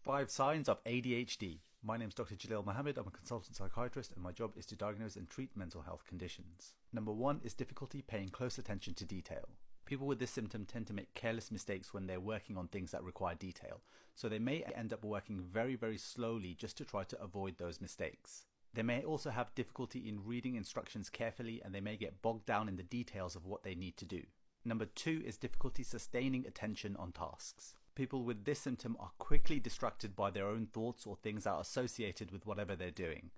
5 signs of ADHD. My name is Dr. Jalil Mohammed. I'm a consultant psychiatrist and my job is to diagnose and treat mental health conditions. Number 1 is difficulty paying close attention to detail. People with this symptom tend to make careless mistakes when they're working on things that require detail, so they may end up working very slowly just to try to avoid those mistakes. They may also have difficulty in reading instructions carefully, and they may get bogged down in the details of what they need to do. Number 2 is difficulty sustaining attention on tasks. People with this symptom are quickly distracted by their own thoughts or things that are associated with whatever they're doing.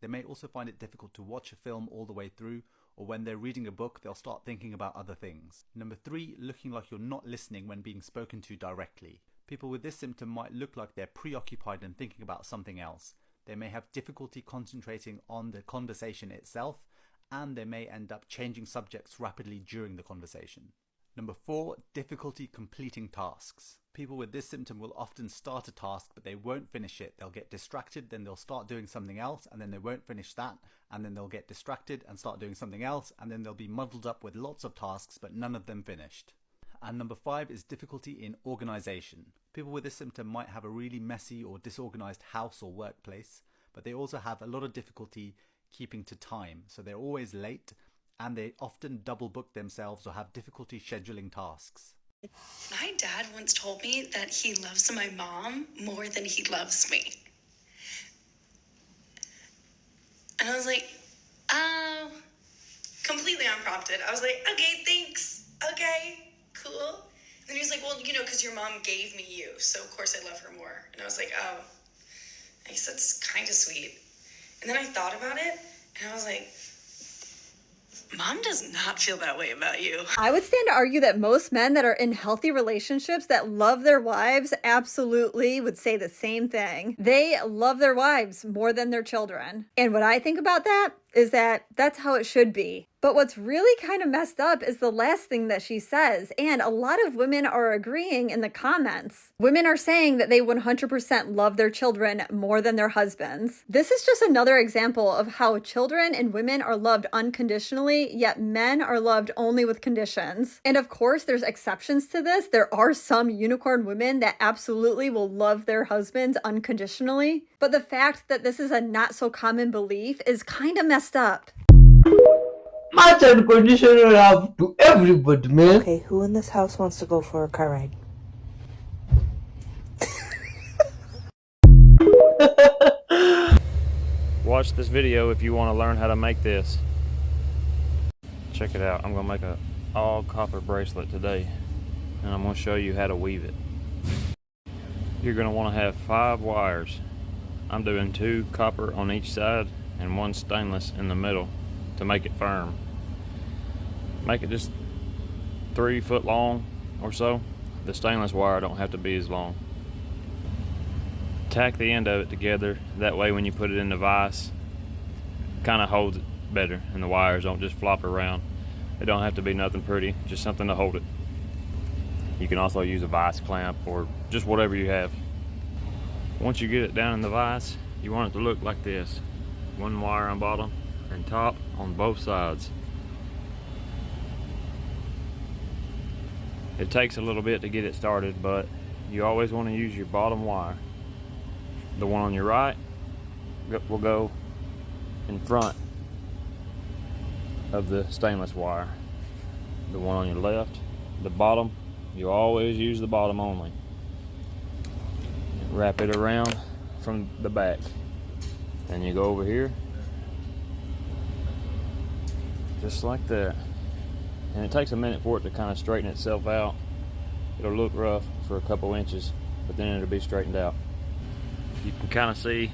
They may also find it difficult to watch a film all the way through, or when they're reading a book, they'll start thinking about other things. Number 3, looking like you're not listening when being spoken to directly. People with this symptom might look like they're preoccupied and thinking about something else. They may have difficulty concentrating on the conversation itself, and they may end up changing subjects rapidly during the conversation. Number 4, difficulty completing tasks. People with this symptom will often start a task, but they won't finish it. They'll get distracted, then they'll start doing something else, and then they won't finish that, and then they'll get distracted and start doing something else, and then they'll be muddled up with lots of tasks, but none of them finished. And number 5 is difficulty in organization. People with this symptom might have a really messy or disorganized house or workplace, but they also have a lot of difficulty keeping to time, so they're always late, and they often double book themselves or have difficulty scheduling tasks. My dad once told me that he loves my mom more than he loves me. And I was like, oh, completely unprompted. I was like, okay, thanks. Okay, cool. And then he was like, well, because your mom gave me you, so of course I love her more. And I was like, oh, I guess that's kind of sweet. And then I thought about it, and I was like, Mom does not feel that way about you. I would stand to argue that most men that are in healthy relationships that love their wives absolutely would say the same thing. They love their wives more than their children. And what I think about that is that that's how it should be. But what's really kind of messed up is the last thing that she says. And a lot of women are agreeing in the comments. Women are saying that they 100% love their children more than their husbands. This is just another example of how children and women are loved unconditionally, yet men are loved only with conditions. And of course, there's exceptions to this. There are some unicorn women that absolutely will love their husbands unconditionally. But the fact that this is a not so common belief is kind of messed up. Much unconditional love to everybody, man. Okay, who in this house wants to go for a car ride? Watch this video if you want to learn how to make this. Check it out. I'm going to make a all copper bracelet today, and I'm going to show you how to weave it. You're going to want to have 5 wires. I'm doing 2 copper on each side and 1 stainless in the middle to make it firm. Make it just 3 foot long or so. The stainless wire don't have to be as long. Tack the end of it together, that way when you put it in the vise, it kind of holds it better and the wires don't just flop around. It don't have to be nothing pretty, just something to hold it. You can also use a vise clamp or just whatever you have. Once you get it down in the vise, you want it to look like this. 1 wire on bottom and top on both sides. It takes a little bit to get it started, but you always want to use your bottom wire. The one on your right will go in front of the stainless wire. The one on your left, the bottom, you always use the bottom only. Wrap it around from the back. Then you go over here, just like that. And it takes a minute for it to kind of straighten itself out. It'll look rough for a couple inches, but then it'll be straightened out. You can kind of see,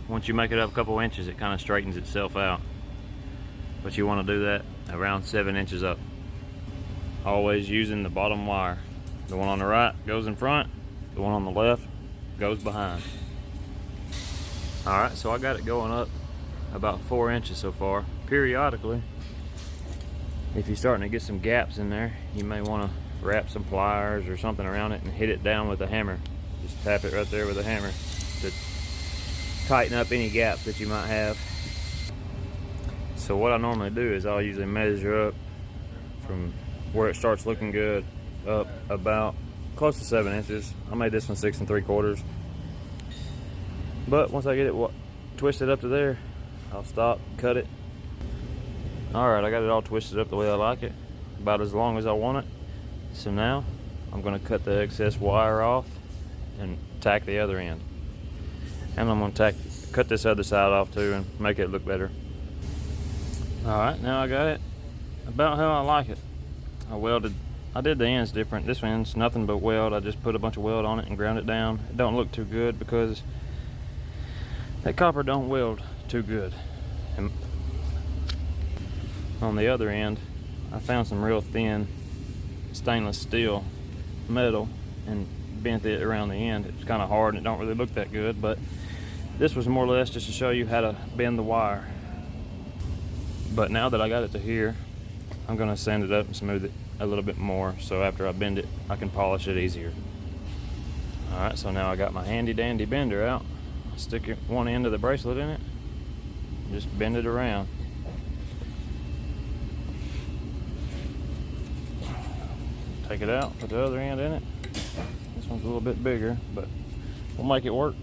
once you make it up a couple inches, it kind of straightens itself out. But you want to do that around 7 inches up. Always using the bottom wire. The one on the right goes in front, the one on the left goes behind. Alright, so I got it going up about 4 inches so far. Periodically, if you're starting to get some gaps in there, you may want to wrap some pliers or something around it and hit it down with a hammer. Just tap it right there with a hammer to tighten up any gaps that you might have. So what I normally do is I'll usually measure up from where it starts looking good up about close to 7 inches. I made this one 6 3/4, But once I get it twisted up to there, I'll stop, cut it. Alright, I got it all twisted up the way I like it, about as long as I want it. So now I'm going to cut the excess wire off and tack the other end. And I'm going to cut this other side off too and make it look better. Alright, now I got it about how I like it. I did the ends different. This one's nothing but weld. I just put a bunch of weld on it and ground it down. It don't look too good because that copper don't weld too good. And on the other end, I found some real thin stainless steel metal and bent it around the end. It's kind of hard and it don't really look that good, but this was more or less just to show you how to bend the wire. But now that I got it to here, I'm going to sand it up and smooth it a little bit more, so after I bend it, I can polish it easier. Alright, so now I got my handy dandy bender out. Stick one end of the bracelet in it, just bend it around. Take it out, put the other end in it. This one's a little bit bigger, but we'll make it work.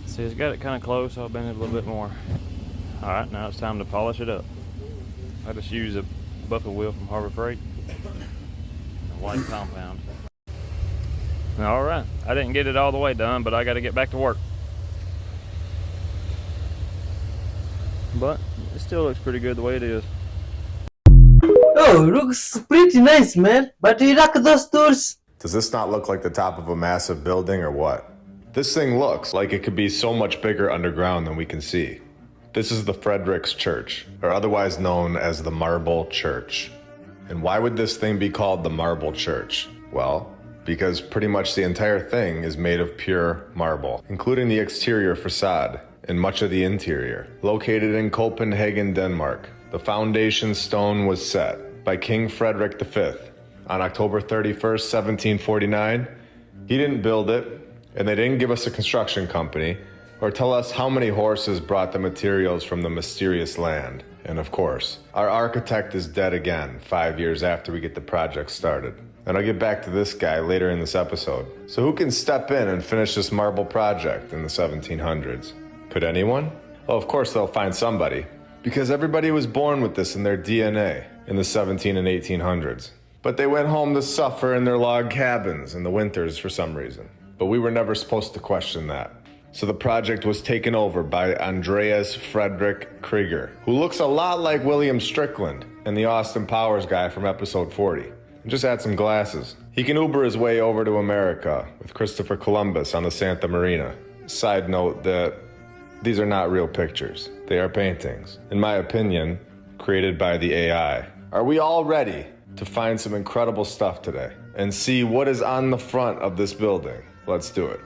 See, it's got it kind of close, so I'll bend it a little bit more. Alright, now it's time to polish it up. I just use a buckle wheel from Harbor Freight, a white compound. Alright, I didn't get it all the way done, but I got to get back to work. But it still looks pretty good the way it is. Oh, looks pretty nice, man. But you like those doors? Does this not look like the top of a massive building or what? This thing looks like it could be so much bigger underground than we can see. This is the Frederick's Church, or otherwise known as the Marble Church. And why would this thing be called the Marble Church? Well, because pretty much the entire thing is made of pure marble, including the exterior facade and much of the interior. Located in Copenhagen, Denmark, the foundation stone was set by King Frederick V on October 31st, 1749. He didn't build it, and they didn't give us a construction company or tell us how many horses brought the materials from the mysterious land. And of course, our architect is dead again 5 years after we get the project started. And I'll get back to this guy later in this episode. So who can step in and finish this marble project in the 1700s? Could anyone? Well, of course they'll find somebody, because everybody was born with this in their DNA in the 17 and 1800s. But they went home to suffer in their log cabins in the winters for some reason. But we were never supposed to question that. So the project was taken over by Andreas Frederick Krieger, who looks a lot like William Strickland and the Austin Powers guy from episode 40. And just add some glasses. He can Uber his way over to America with Christopher Columbus on the Santa Marina. Side note that these are not real pictures. They are paintings, in my opinion, created by the AI. Are we all ready to find some incredible stuff today and see what is on the front of this building? Let's do it.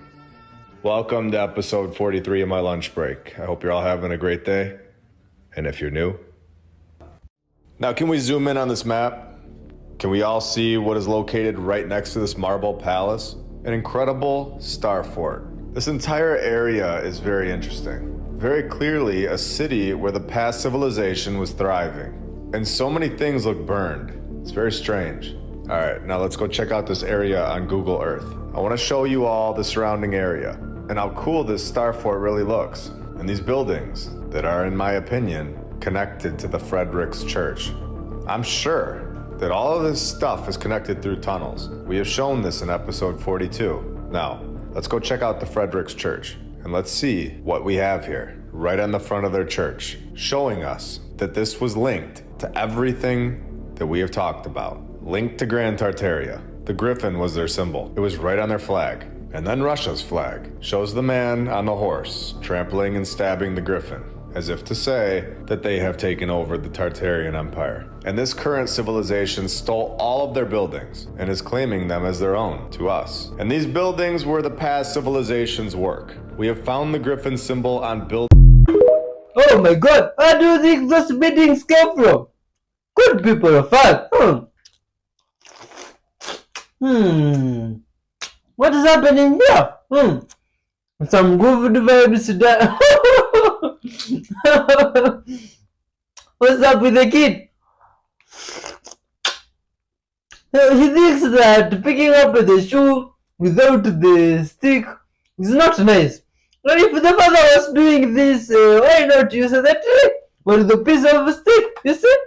Welcome to episode 43 of my lunch break. I hope you're all having a great day. And if you're new. Now, can we zoom in on this map? Can we all see what is located right next to this marble palace? An incredible star fort. This entire area is very interesting. Very clearly a city where the past civilization was thriving. And so many things look burned. It's very strange. All right, now let's go check out this area on Google Earth. I want to show you all the surrounding area and how cool this star fort really looks. And these buildings that are, in my opinion, connected to the Frederick's Church. I'm sure that all of this stuff is connected through tunnels. We have shown this in episode 42. Now, let's go check out the Frederick's Church and let's see what we have here, right on the front of their church, showing us that this was linked to everything that we have talked about. Linked to Grand Tartaria. The griffin was their symbol. It was right on their flag. And then Russia's flag shows the man on the horse trampling and stabbing the griffin, as if to say that they have taken over the Tartarian Empire. And this current civilization stole all of their buildings and is claiming them as their own to us. And these buildings were the past civilization's work. We have found the griffin symbol on buildings. Oh my god, where do you think those buildings came from? Good people of Earth. What is happening here? Some good vibes today. What's up with the kid? He thinks that picking up the shoe without the stick is not nice. But if the father was doing this, why not use that trick or the piece of stick? You see?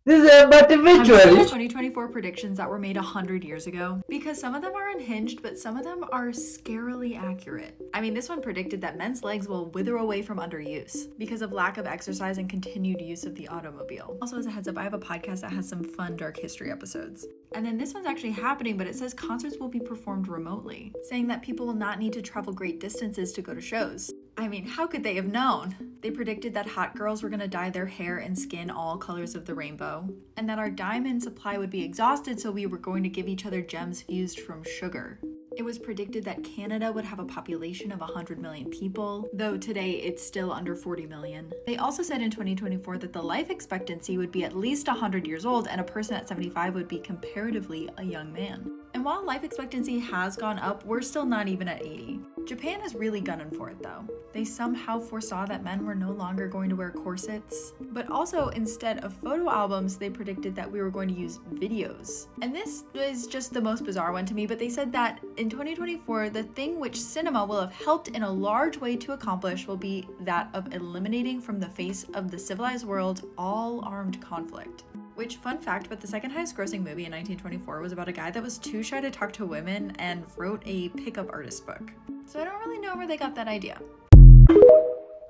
But eventually, 2024 predictions that were made 100 years ago, because some of them are unhinged, but some of them are scarily accurate. I mean, this one predicted that men's legs will wither away from underuse because of lack of exercise and continued use of the automobile. Also, as a heads up, I have a podcast that has some fun dark history episodes. And then this one's actually happening, but it says concerts will be performed remotely, saying that people will not need to travel great distances to go to shows. I mean, how could they have known? They predicted that hot girls were going to dye their hair and skin all colors of the rainbow, and that our diamond supply would be exhausted, so we were going to give each other gems fused from sugar. It was predicted that Canada would have a population of 100 million people, though today it's still under 40 million. They also said in 2024 that the life expectancy would be at least 100 years old, and a person at 75 would be comparatively a young man. And while life expectancy has gone up, we're still not even at 80. Japan is really gunning for it though. They somehow foresaw that men were no longer going to wear corsets, but also instead of photo albums, they predicted that we were going to use videos. And this is just the most bizarre one to me, but they said that in 2024, the thing which cinema will have helped in a large way to accomplish will be that of eliminating from the face of the civilized world all armed conflict. Which, fun fact, but the second highest grossing movie in 1924 was about a guy that was too shy to talk to women and wrote a pickup artist book. So I don't really know where they got that idea.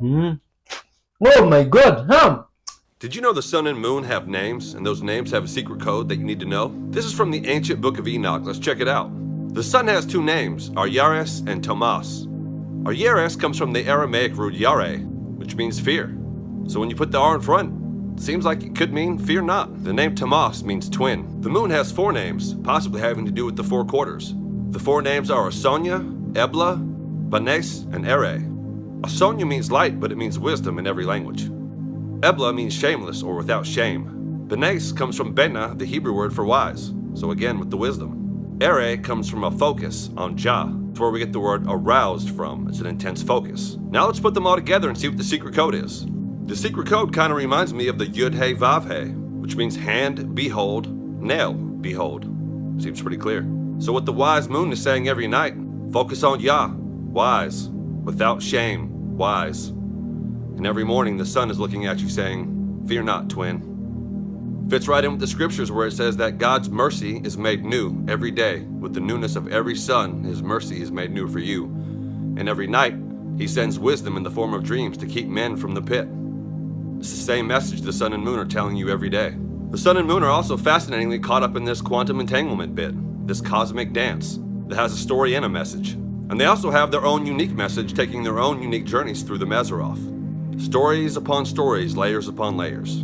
Oh my god, Did you know the sun and moon have names, and those names have a secret code that you need to know? This is from the ancient book of Enoch. Let's check it out. The sun has two names, Aryares and Tomas. Aryares comes from the Aramaic root yare, which means fear. So when you put the R in front, it seems like it could mean fear not. The name Tomas means twin. The moon has four names, possibly having to do with the four quarters. The four names are Asonia, Ebla, Banes, and Ere. Asonia means light, but it means wisdom in every language. Ebla means shameless or without shame. Banes comes from Bena, the Hebrew word for wise, so again with the wisdom. Ere comes from a focus on Jah. It's where we get the word aroused from. It's an intense focus. Now let's put them all together and see what the secret code is. The secret code kind of reminds me of the Yud He Vav He, which means hand, behold, nail, behold. Seems pretty clear. So what the wise moon is saying every night, focus on Yah, wise, without shame, wise. And every morning the sun is looking at you saying, fear not, twin. Fits right in with the scriptures where it says that God's mercy is made new every day. With the newness of every sun, his mercy is made new for you. And every night, he sends wisdom in the form of dreams to keep men from the pit. It's the same message the sun and moon are telling you every day. The sun and moon are also fascinatingly caught up in this quantum entanglement bit, this cosmic dance that has a story and a message. And they also have their own unique message, taking their own unique journeys through the Mazzaroth. Stories upon stories, layers upon layers.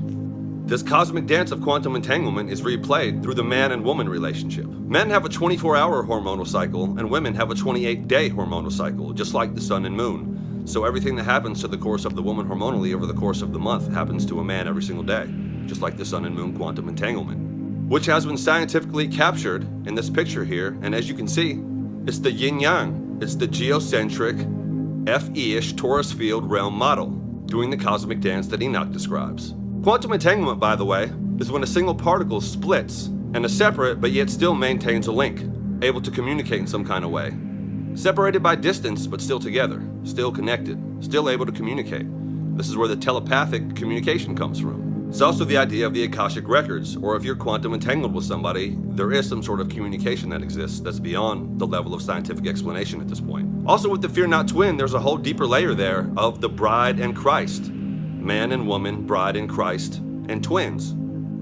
This cosmic dance of quantum entanglement is replayed through the man and woman relationship. Men have a 24-hour hormonal cycle, and women have a 28-day hormonal cycle, just like the sun and moon. So everything that happens to the course of the woman hormonally over the course of the month happens to a man every single day, just like the sun and moon quantum entanglement, which has been scientifically captured in this picture here. And as you can see, it's the yin-yang. It's the geocentric Fe-ish torus field realm model, doing the cosmic dance that Enoch describes. Quantum entanglement, by the way, is when a single particle splits and is separate but yet still maintains a link, able to communicate in some kind of way. Separated by distance but still together, still connected, still able to communicate. This is where the telepathic communication comes from. It's also the idea of the Akashic records, or if you're quantum entangled with somebody, there is some sort of communication that exists that's beyond the level of scientific explanation at this point. Also with the Fear Not twin, there's a whole deeper layer there of the bride and Christ. Man and woman, bride and Christ, and twins.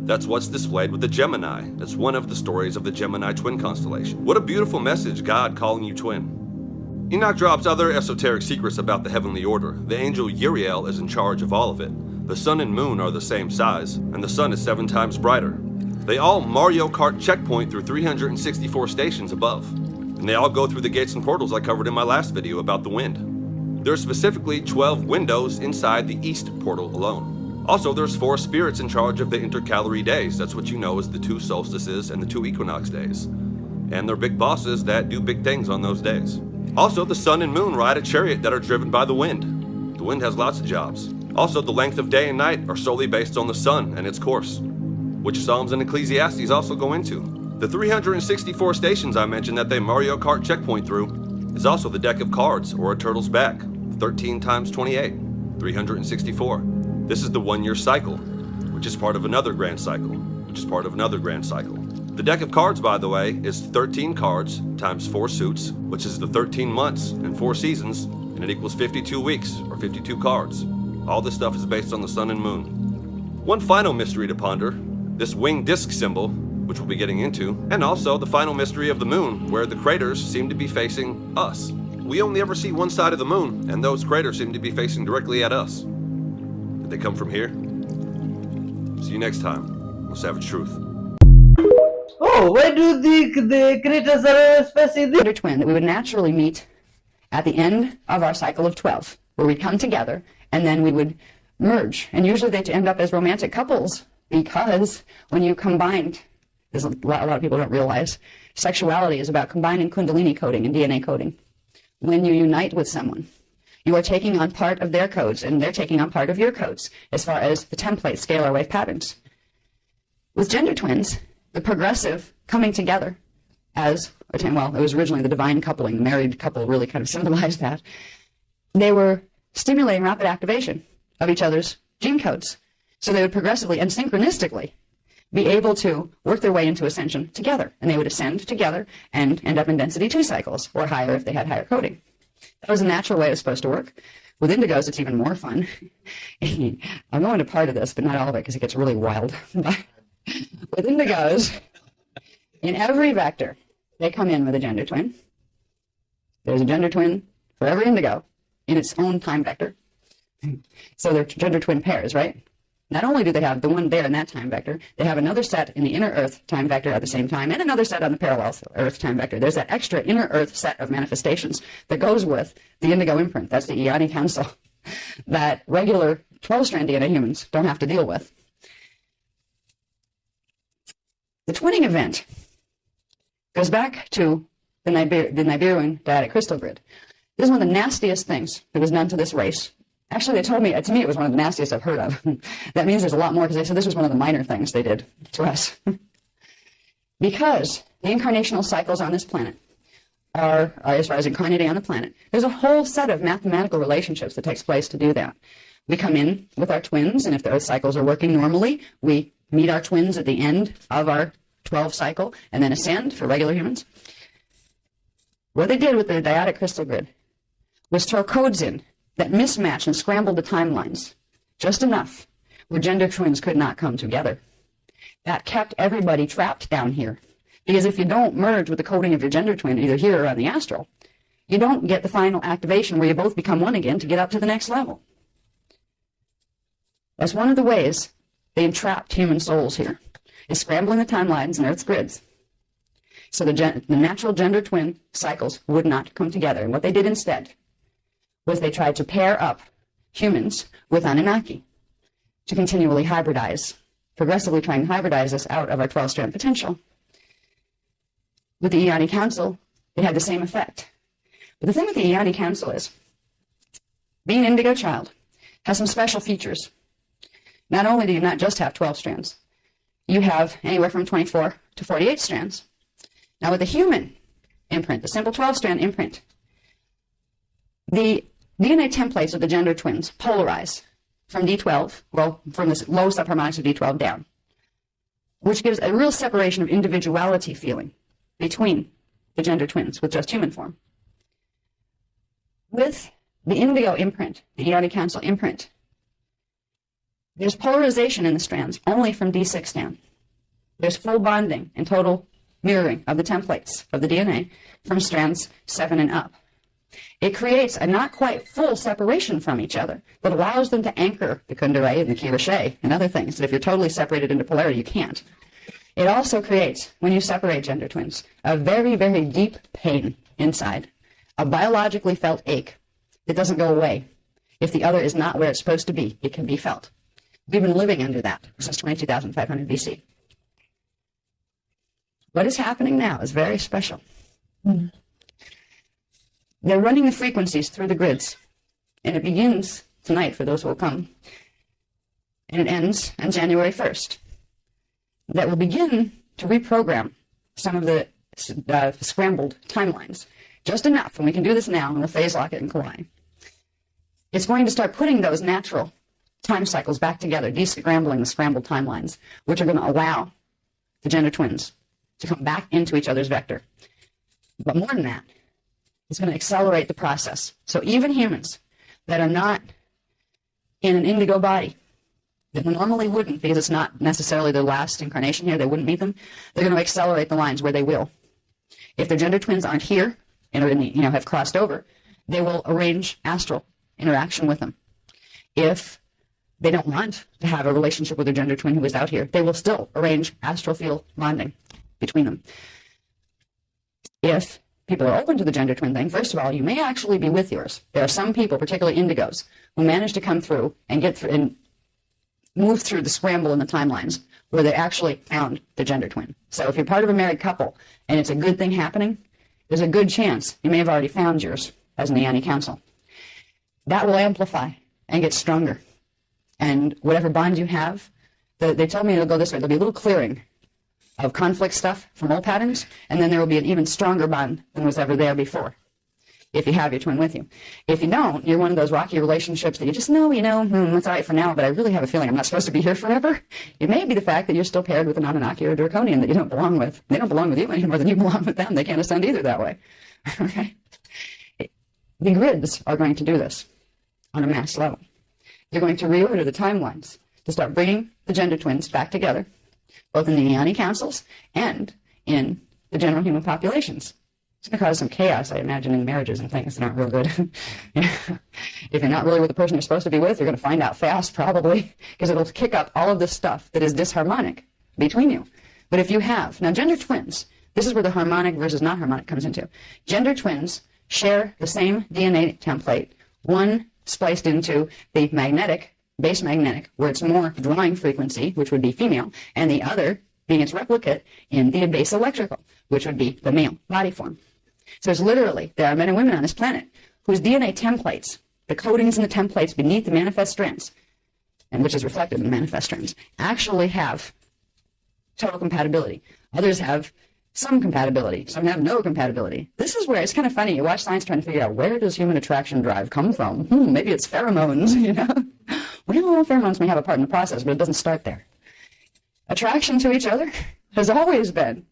That's what's displayed with the Gemini. That's one of the stories of the Gemini twin constellation. What a beautiful message, God calling you twin. Enoch drops other esoteric secrets about the heavenly order. The angel Uriel is in charge of all of it. The sun and moon are the same size, and the sun is 7 times brighter. They all Mario Kart checkpoint through 364 stations above. And they all go through the gates and portals I covered in my last video about the wind. There are specifically 12 windows inside the east portal alone. Also, there's 4 spirits in charge of the intercalary days. That's what you know as the 2 solstices and the 2 equinox days. And they're big bosses that do big things on those days. Also, the sun and moon ride a chariot that are driven by the wind. The wind has lots of jobs. Also, the length of day and night are solely based on the sun and its course, which Psalms and Ecclesiastes also go into. The 364 stations I mentioned that they Mario Kart checkpoint through is also the deck of cards, or a turtle's back, 13 times 28, 364. This is the 1-year cycle, which is part of another grand cycle, which is part of another grand cycle. The deck of cards, by the way, is 13 cards times 4 suits, which is the 13 months and 4 seasons, and it equals 52 weeks, or 52 cards. All this stuff is based on the sun and moon. One final mystery to ponder, this winged disc symbol, which we'll be getting into, and also the final mystery of the moon, where the craters seem to be facing us. We only ever see one side of the moon, and those craters seem to be facing directly at us. Did they come from here? See you next time on Savage Truth. Oh, why do the creatures are always facing this? Twin that we would naturally meet at the end of our cycle of 12, where we'd come together and then we would merge. And usually they'd end up as romantic couples, because when you combined, there's a lot of people don't realize, sexuality is about combining Kundalini coding and DNA coding. When you unite with someone, you are taking on part of their codes, and they're taking on part of your codes, as far as the template scalar wave patterns. With gender twins, the progressive coming together as, well, it was originally the divine coupling, the married couple really kind of symbolized that. They were stimulating rapid activation of each other's gene codes. So they would progressively and synchronistically be able to work their way into ascension together. And they would ascend together and end up in density 2 cycles, or higher if they had higher coding. That was a natural way it was supposed to work. With indigos, it's even more fun. I'm going to part of this, but not all of it, because it gets really wild. With indigos, in every vector, they come in with a gender twin. There's a gender twin for every indigo in its own time vector. So they're gender twin pairs, right? Not only do they have the one there in that time vector, they have another set in the inner Earth time vector at the same time, and another set on the parallel Earth time vector. There's that extra inner Earth set of manifestations that goes with the indigo imprint. That's the Ioni Council that regular 12-strand DNA humans don't have to deal with. The twinning event goes back to the Nibiruan dyadic crystal grid. This is one of the nastiest things that was done to this race. Actually, they told me, to me, it was one of the nastiest I've heard of. That means there's a lot more, because they said this was one of the minor things they did to us. Because the incarnational cycles on this planet are, as far as incarnating on the planet, there's a whole set of mathematical relationships that takes place to do that. We come in with our twins, and if those cycles are working normally, we meet our twins at the end of our 12 cycle, and then ascend for regular humans. What they did with the dyadic crystal grid was throw codes in that mismatched and scrambled the timelines just enough where gender twins could not come together. That kept everybody trapped down here. Because if you don't merge with the coding of your gender twin, either here or on the astral, you don't get the final activation where you both become one again to get up to the next level. That's one of the ways they entrapped human souls here, is scrambling the timelines and Earth's grids. So the natural gender twin cycles would not come together. And what they did instead was they tried to pair up humans with Anunnaki to continually hybridize, progressively trying to hybridize us out of our 12-strand potential. With the Ioni Council, it had the same effect. But the thing with the Ioni Council is, being an indigo child has some special features. Not only do you not just have 12 strands, you have anywhere from 24 to 48 strands. Now with the human imprint, the simple 12-strand imprint, the DNA templates of the gender twins polarize from D12, well, from the low subharmonics of D12 down, which gives a real separation of individuality feeling between the gender twins with just human form. With the indigo imprint, the Ioni Council imprint, there's polarization in the strands only from D6 down. There's full bonding and total mirroring of the templates of the DNA from strands 7 and up. It creates a not quite full separation from each other, but allows them to anchor the Kundalini and the Kirashe and other things that if you're totally separated into polarity, you can't. It also creates, when you separate gender twins, a very, very deep pain inside, a biologically felt ache that doesn't go away. If the other is not where it's supposed to be, it can be felt. We've been living under that since 22,500 BC. What is happening now is very special. They're running the frequencies through the grids, and it begins tonight for those who will come, and it ends on January 1st. That will begin to reprogram some of the scrambled timelines. Just enough, and we can do this now, and we'll phase lock it and collide. It's going to start putting those natural time cycles back together, descrambling the scrambled timelines, which are going to allow the gender twins to come back into each other's vector. But more than that, it's going to accelerate the process. So even humans that are not in an indigo body, that normally wouldn't, because it's not necessarily their last incarnation here, they wouldn't meet them, they're going to accelerate the lines where they will. If their gender twins aren't here and are in the, have crossed over, they will arrange astral interaction with them. If they don't want to have a relationship with their gender twin who is out here, they will still arrange astral field bonding between them. If people are open to the gender twin thing, first of all, you may actually be with yours. There are some people, particularly indigos, who manage to come through and get through and move through the scramble in the timelines where they actually found the gender twin. So if you're part of a married couple and it's a good thing happening, there's a good chance you may have already found yours as in the Yanni Council. That will amplify and get stronger. And whatever bond you have, they told me it'll go this way. There'll be a little clearing of conflict stuff from old patterns, and then there will be an even stronger bond than was ever there before, if you have your twin with you. If you don't, you're one of those rocky relationships that you just know, it's all right for now, but I really have a feeling I'm not supposed to be here forever. It may be the fact that you're still paired with an Anunnaki or a Draconian that you don't belong with. They don't belong with you any more than you belong with them. They can't ascend either that way. Okay? The grids are going to do this on a mass level. They're going to reorder the timelines to start bringing the gender twins back together, both in the Yanni councils and in the general human populations. It's going to cause some chaos, I imagine, in marriages and things that aren't real good. If you're not really with the person you're supposed to be with, you're going to find out fast, probably, because it'll kick up all of this stuff that is disharmonic between you. But if you have, now gender twins, this is where the harmonic versus not harmonic comes into. Gender twins share the same DNA template, one spliced into the magnetic, base magnetic, where it's more drawing frequency, which would be female, and the other being its replicate in the base electrical, which would be the male body form. So it's literally, there are men and women on this planet whose DNA templates, the codings and the templates beneath the manifest strands, and which is reflected in the manifest strands, actually have total compatibility. Others have some compatibility. Some have no compatibility. This is where it's kind of funny. You watch science trying to figure out, where does human attraction drive come from? Maybe it's pheromones, Well, pheromones may have a part in the process, but it doesn't start there. Attraction to each other has always been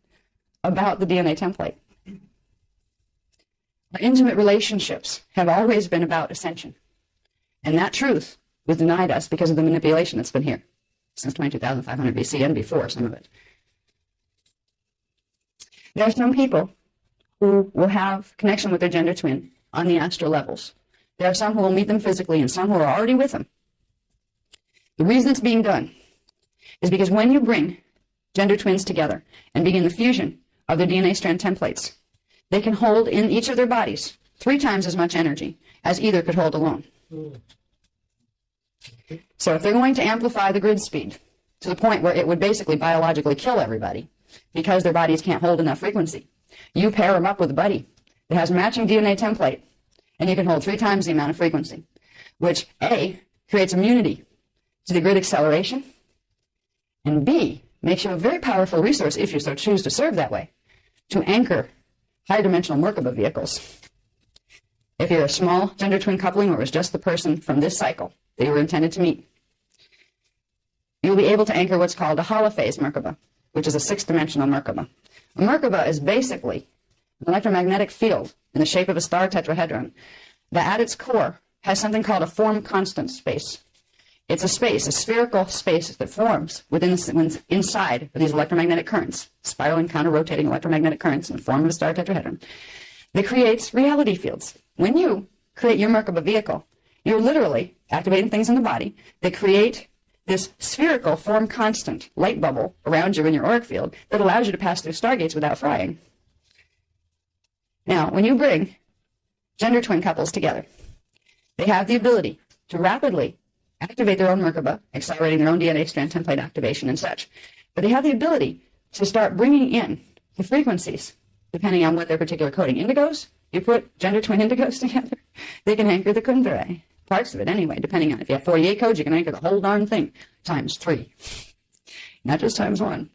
about the DNA template. Our intimate relationships have always been about ascension. And that truth was denied us because of the manipulation that's been here since 22,500 BC and before, some of it. There are some people who will have connection with their gender twin on the astral levels. There are some who will meet them physically and some who are already with them. The reason it's being done is because when you bring gender twins together and begin the fusion of their DNA strand templates, they can hold in each of their bodies 3 times as much energy as either could hold alone. So if they're going to amplify the grid speed to the point where it would basically biologically kill everybody because their bodies can't hold enough frequency, you pair them up with a buddy that has matching DNA template, and you can hold 3 times the amount of frequency, which A, creates immunity to the grid acceleration, and B, makes you a very powerful resource, if you so choose to serve that way, to anchor higher dimensional Merkaba vehicles. If you're a small gender twin coupling where it was just the person from this cycle that you were intended to meet, you'll be able to anchor what's called a holophase Merkaba, which is a 6-dimensional Merkaba. A Merkaba is basically an electromagnetic field in the shape of a star tetrahedron that at its core has something called a form constant space. It's a space, a spherical space that forms inside of these electromagnetic currents, spiraling, counter-rotating electromagnetic currents in the form of a star tetrahedron, that creates reality fields. When you create your Merkaba vehicle, you're literally activating things in the body that create this spherical form constant light bubble around you in your auric field that allows you to pass through stargates without frying. Now, when you bring gender twin couples together, they have the ability to rapidly activate their own Merkaba, accelerating their own DNA strand template activation and such. But they have the ability to start bringing in the frequencies, depending on what their particular coding. Indigos, you put gender twin indigos together, they can anchor the Kundalini. Parts of it anyway, depending on, if you have 48 codes, you can anchor the whole darn thing times 3, not just times 1.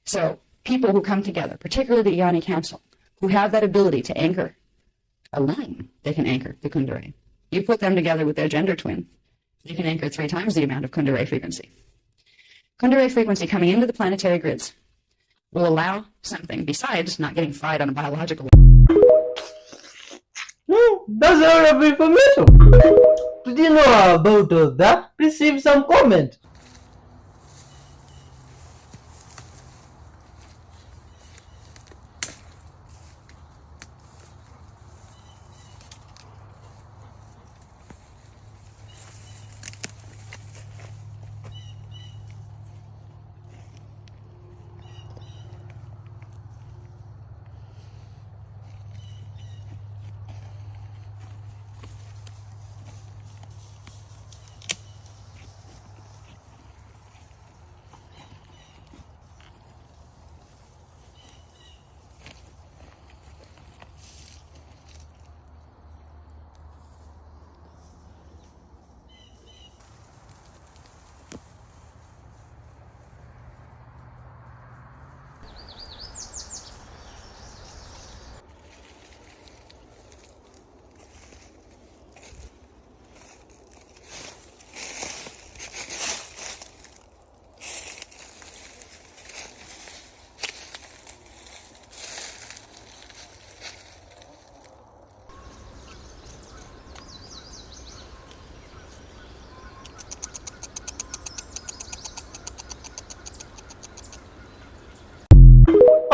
So people who come together, particularly the Yoni Council, who have that ability to anchor alone, they can anchor the Kundalini. You put them together with their gender twin, you can anchor 3 times the amount of Kundalini frequency. Kundalini frequency coming into the planetary grids will allow something besides not getting fried on a biological That's a lot of information. Did you know about that? Please leave some comment.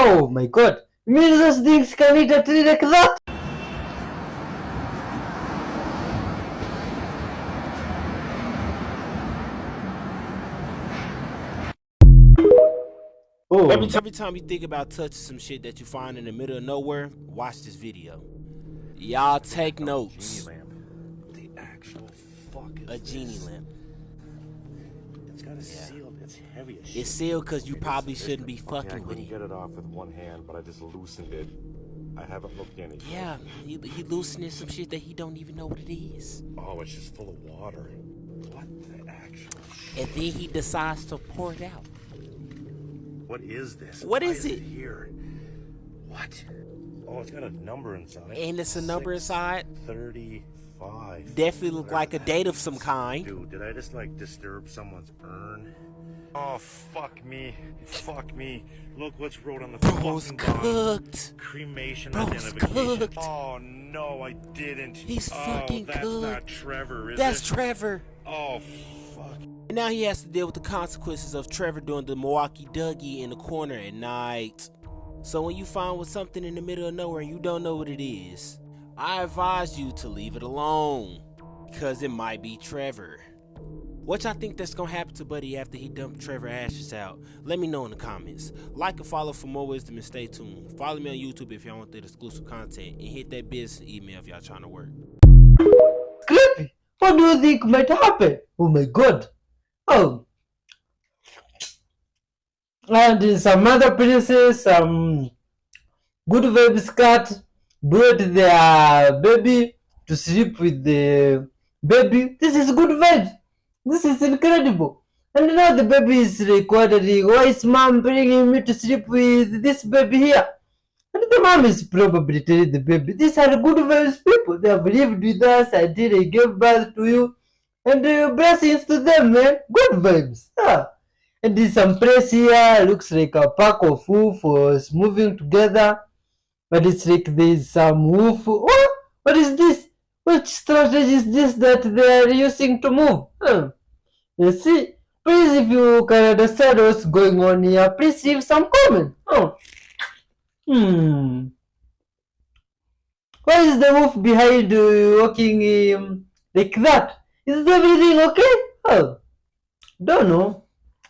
Oh my god, you mean those things can eat a tree like that? Oh. Every time you think about touching some shit that you find in the middle of nowhere, watch this video. Y'all take notes. Genie lamp. The actual fucking A genie lamp. It's got a sealed. It's heavy as shit. It's sealed because you probably shouldn't be fucking with I it. get it off with one hand, but I just loosened it. I haven't looked in it. Yeah, he loosening some shit that he don't even know what it is. Oh, it's just full of water. What the actual shit? And then he decides to pour it out. What is this? What Why is it? Here. What? Oh, it's got a number inside. And it's a number inside. 35. Definitely look like a date of some kind. Dude, did I just like disturb someone's urn? Oh, fuck me. Fuck me. Look what's wrote on the Bro's fucking bottom. Cremation Cremation Bro's identification. cooked. Oh, no, I didn't. He's fucking that's cooked. Not Trevor, is That's it? Trevor. Oh, fuck. And now he has to deal with the consequences of Trevor doing the Milwaukee Dougie in the corner at night. So when you find with something in the middle of nowhere and you don't know what it is, I advise you to leave it alone, because it might be Trevor. What y'all think that's gonna happen to Buddy after he dumped Trevor ashes out? Let me know in the comments. Like and follow for more wisdom and stay tuned. Follow me on YouTube if y'all want that exclusive content, and hit that business email if y'all trying to work. Creepy. What do you think might happen? Oh my god. Oh. And in some other places, some good vibes cat brought their baby to sleep with the baby. This is good vibes. This is incredible. And now the baby is like wondering, why is mom bringing me to sleep with this baby here? And the mom is probably telling the baby, these are good vibes people. They have lived with us until they gave birth to you. And blessings to them, man. Good vibes. Yeah. And in some place here, looks like a pack of wolf was moving together. But it's like there's some wolf. Oh, what is this? Which strategy is this that they are using to move? You see, please, if you can understand what's going on here, please leave some comment. Why is the wolf behind walking like that? Is everything okay? Oh, don't know.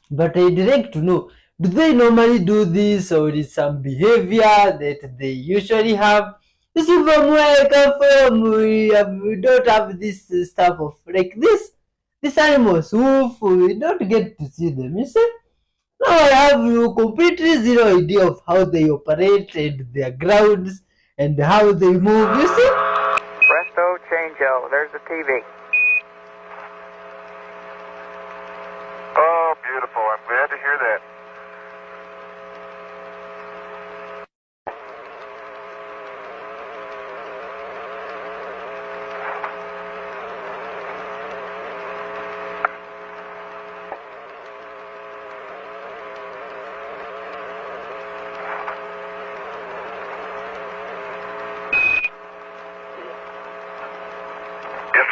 But I'd like to know, do they normally do this, or is some behavior that they usually have? You see, from where I come from, we don't have this stuff of like this. These animals, wolf, we don't get to see them, you see? Now I have completely zero idea of how they operate and their grounds and how they move, you see? Presto changeo, there's the TV. Oh, beautiful. I'm glad to hear that.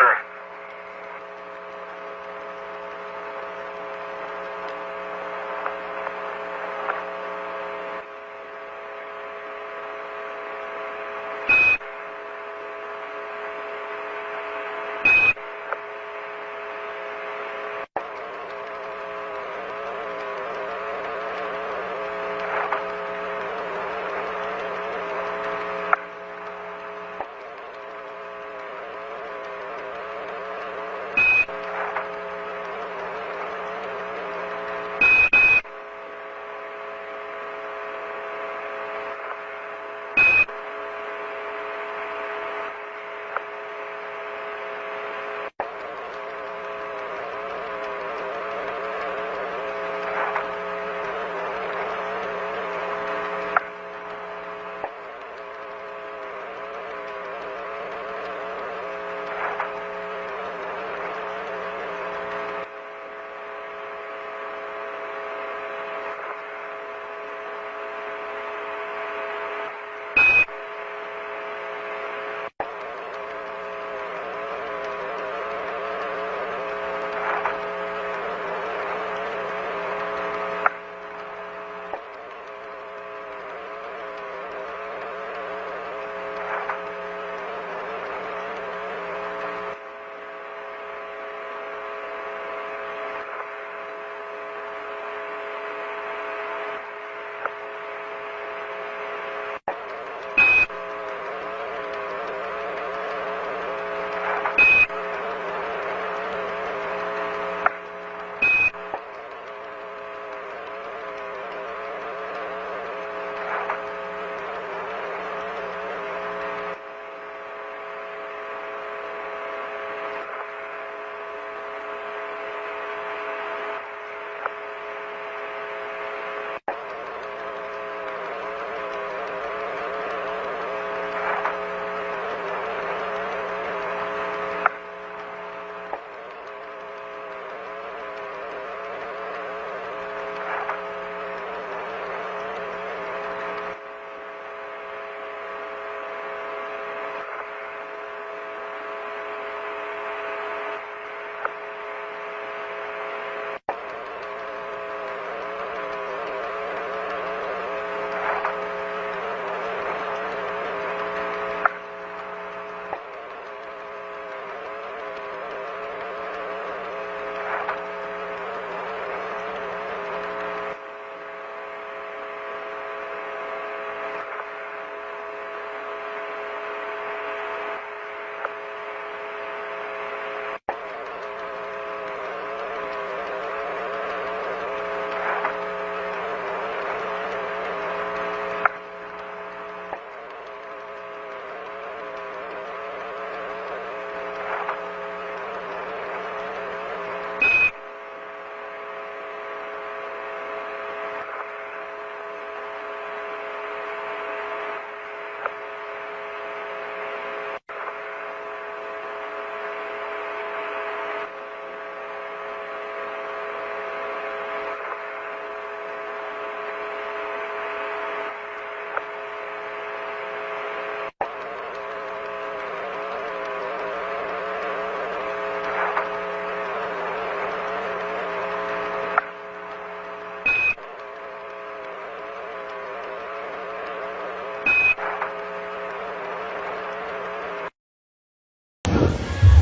Sure.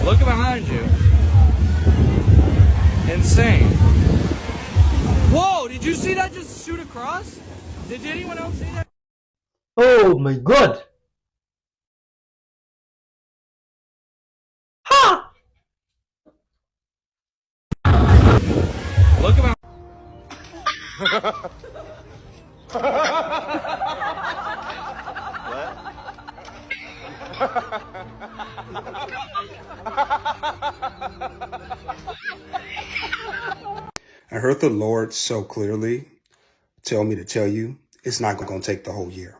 Look behind you. Insane. Whoa, did you see that just shoot across? Did anyone else see that? Oh my god! Ha! Look about. I heard the Lord so clearly tell me to tell you it's not going to take the whole year.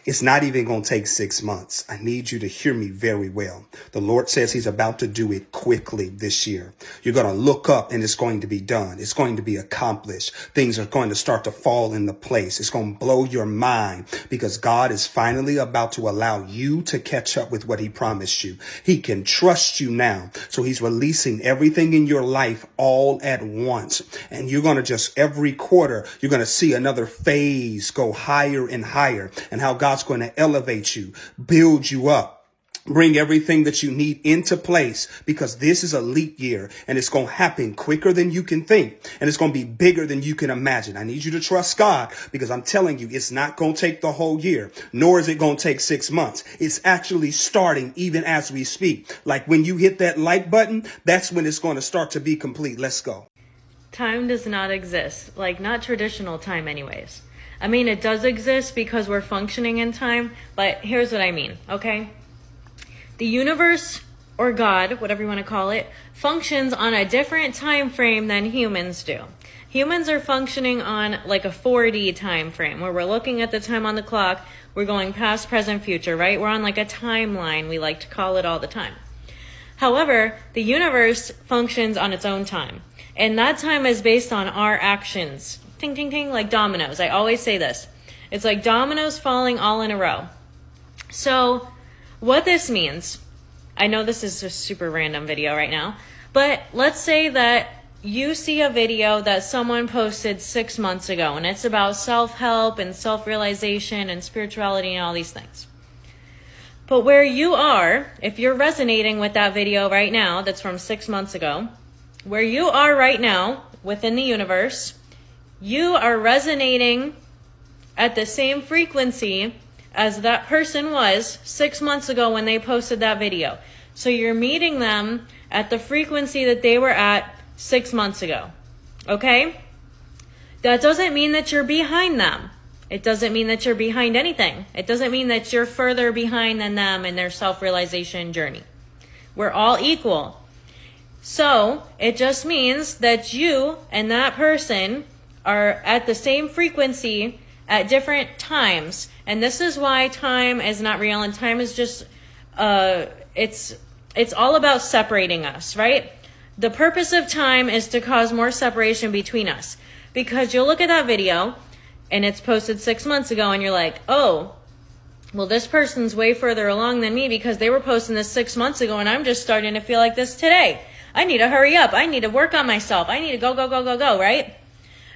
It's not even going to take 6 months. I need you to hear me very well. The Lord says he's about to do it quickly this year. You're going to look up and it's going to be done. It's going to be accomplished. Things are going to start to fall into place. It's going to blow your mind because God is finally about to allow you to catch up with what he promised you. He can trust you now. So he's releasing everything in your life all at once. And you're going to just every quarter, you're going to see another phase go higher and higher, and how God's going to elevate you, build you up, bring everything that you need into place, because this is a leap year and it's going to happen quicker than you can think. And it's going to be bigger than you can imagine. I need you to trust God, because I'm telling you, it's not going to take the whole year, nor is it going to take 6 months. It's actually starting even as we speak. Like when you hit that like button, that's when it's going to start to be complete. Let's go. Time does not exist, like not traditional time anyways. I mean, it does exist because we're functioning in time, but here's what I mean, okay? The universe, or God, whatever you want to call it, functions on a different time frame than humans do. Humans are functioning on like a 4D time frame, where we're looking at the time on the clock, we're going past, present, future, right? We're on like a timeline, we like to call it all the time. However, the universe functions on its own time. And that time is based on our actions. Ting, ting, ting, like dominoes. I always say this. It's like dominoes falling all in a row. So what this means, I know this is a super random video right now, but let's say that you see a video that someone posted 6 months ago, and it's about self-help and self-realization and spirituality and all these things. But where you are, if you're resonating with that video right now that's from 6 months ago, where you are right now within the universe, you are resonating at the same frequency as that person was 6 months ago when they posted that video. So you're meeting them at the frequency that they were at 6 months ago. Okay? That doesn't mean that you're behind them. It doesn't mean that you're behind anything. It doesn't mean that you're further behind than them in their self-realization journey. We're all equal. So it just means that you and that person are at the same frequency at different times. And this is why time is not real, and time is just, it's all about separating us, right? The purpose of time is to cause more separation between us. Because you'll look at that video and it's posted 6 months ago and you're like, oh, well, this person's way further along than me because they were posting this 6 months ago and I'm just starting to feel like this today. I need to hurry up. I need to work on myself. I need to go, go, go, go, go, right?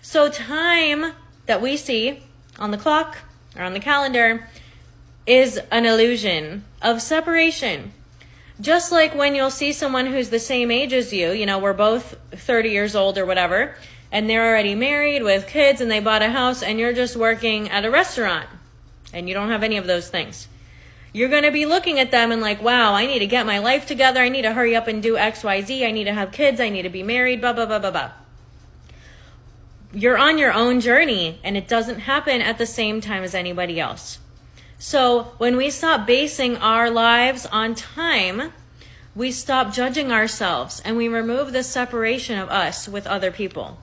So time that we see on the clock or on the calendar is an illusion of separation. Just like when you'll see someone who's the same age as you, you know, we're both 30 years old or whatever, and they're already married with kids and they bought a house and you're just working at a restaurant and you don't have any of those things. You're going to be looking at them and like, wow, I need to get my life together. I need to hurry up and do X, Y, Z. I need to have kids. I need to be married, blah, blah, blah, blah, blah. You're on your own journey and it doesn't happen at the same time as anybody else. So when we stop basing our lives on time, we stop judging ourselves and we remove the separation of us with other people.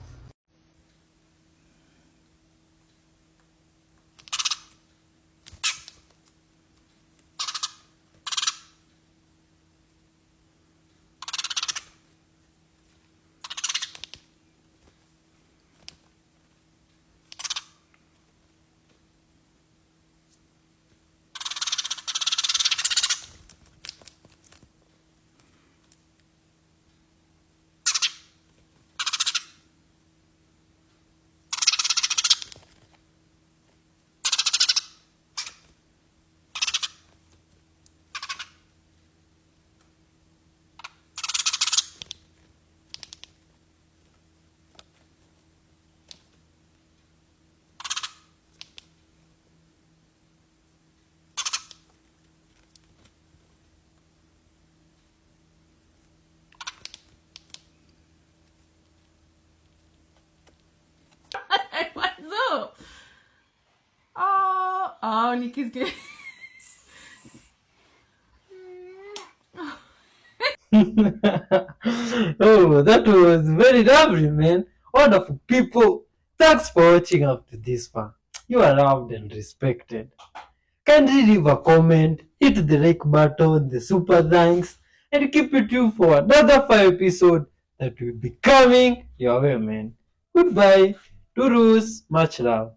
What's up? Oh, Nikki's good. Oh, that was very lovely, man. Wonderful people. Thanks for watching up to this far. You are loved and respected. kindly leave a comment, hit the like button, the super thanks, and keep it tuned for another 5 episode that will be coming your way, man. Goodbye. Toodles. Much love.